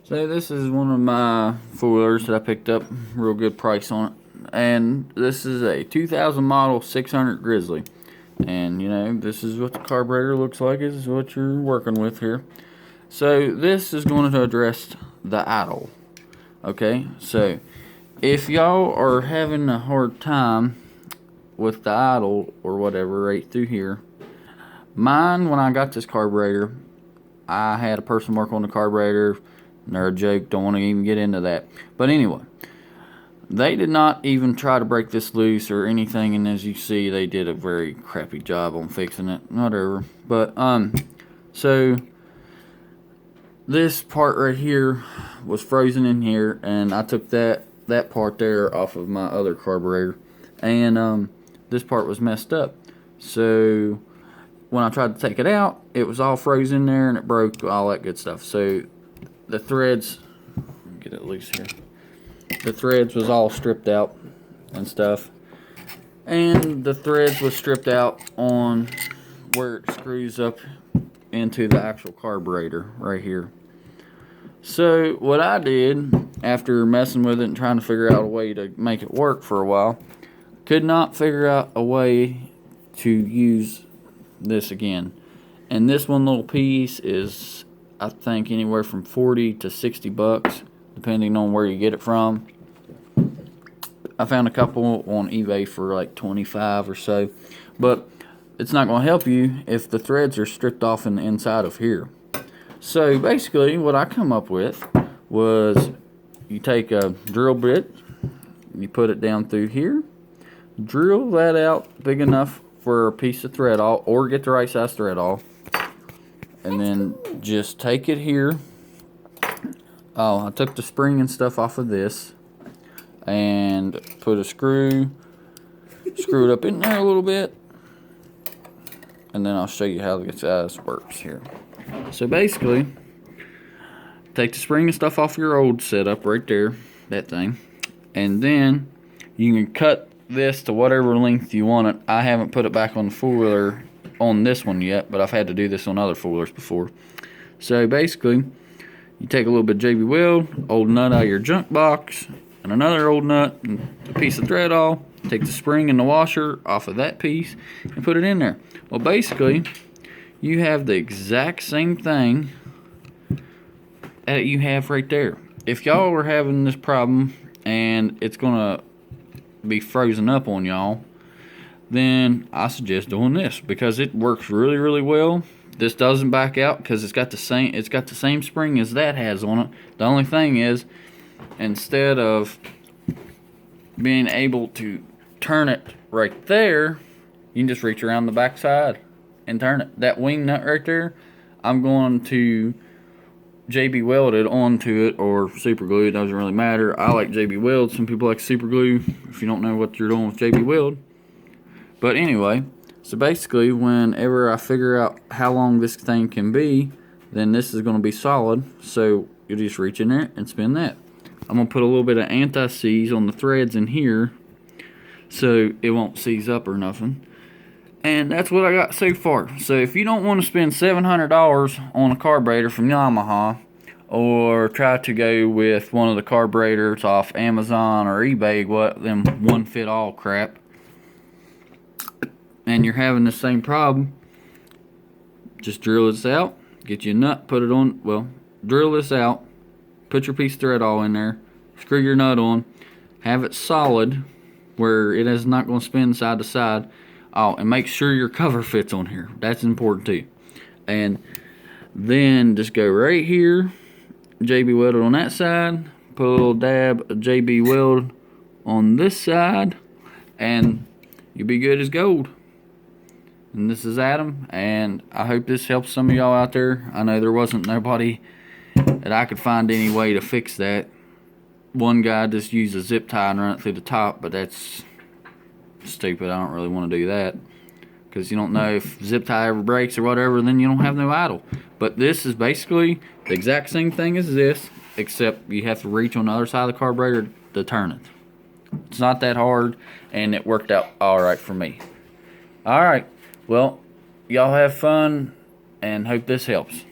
So this is one of my four-wheelers that I picked up, real good price on it. And this is a 2000 model 600 Grizzly. And you know, this is what the carburetor looks like, this is what you're working with here. So this is going to address the idle. Okay, so if y'all are having a hard time with the idle or whatever right through here, mine, when I got this carburetor, I had a person work on the carburetor. They're a joke, don't want to even get into that. But anyway, they did not even try to break this loose or anything, and as you see, they did a very crappy job on fixing it. Whatever. But so this part right here was frozen in here, and I took that part there off of my other carburetor, and this part was messed up. So when I tried to take it out, it was all frozen there and it broke, all that good stuff. So the threads, get it loose here, the threads was all stripped out and stuff, and the threads was stripped out on where it screws up into the actual carburetor right here. So what I did, after messing with it and trying to figure out a way to make it work for a while, could not figure out a way to use this again. And this one little piece is, I think, anywhere from 40 to 60 bucks, depending on where you get it from. I found a couple on eBay for like 25 or so, but it's not going to help you if the threads are stripped off in the inside of here. So basically what I come up with was, you take a drill bit, you put it down through here, drill that out big enough for a piece of thread all, or get the right size thread all, and then just take it here. Oh, I took the spring and stuff off of this and put a screw it up in there a little bit, and then I'll show you how the size works here. So basically, take the spring and stuff off your old setup right there, that thing, and then you can cut this to whatever length you want it. I haven't put it back on the four-wheeler on this one yet, but I've had to do this on other four-wheelers before. So basically, you take a little bit of JB Weld, old nut out of your junk box, and another old nut, and a piece of thread all, take the spring and the washer off of that piece, and put it in there. Well, basically, you have the exact same thing that you have right there. If y'all are having this problem and it's gonna be frozen up on y'all, then I suggest doing this, because it works really, really well. This doesn't back out because it's got the same spring as that has on it. The only thing is, instead of being able to turn it right there, you can just reach around the back side and turn it. That wing nut right there, I'm going to JB Weld it onto it, or super glue, it doesn't really matter. I like JB Weld, some people like super glue, if you don't know what you're doing with JB Weld. But anyway, so basically whenever I figure out how long this thing can be, then this is going to be solid, so you just reach in there and spin that. I'm going to put a little bit of anti-seize on the threads in here so it won't seize up or nothing. And that's what I got so far. So if you don't want to spend $700 on a carburetor from Yamaha, or try to go with one of the carburetors off Amazon or eBay, what them one fit all crap, and you're having the same problem, just drill this out, get you a nut, put it on, well, drill this out, put your piece of thread all in there, screw your nut on, have it solid where it is not going to spin side to side. Oh, and make sure your cover fits on here. That's important too. And then just go right here, JB Weld on that side, put a little dab of JB Weld on this side, and you'll be good as gold. And this is Adam, and I hope this helps some of y'all out there. I know there wasn't nobody that I could find any way to fix that. One guy just used a zip tie and run it through the top, but that's stupid. I don't really want to do that, because you don't know if zip tie ever breaks or whatever, then you don't have no idle. But this is basically the exact same thing as this, except you have to reach on the other side of the carburetor to turn it. It's not that hard, and it worked out alright for me. Alright, well, y'all have fun, and hope this helps.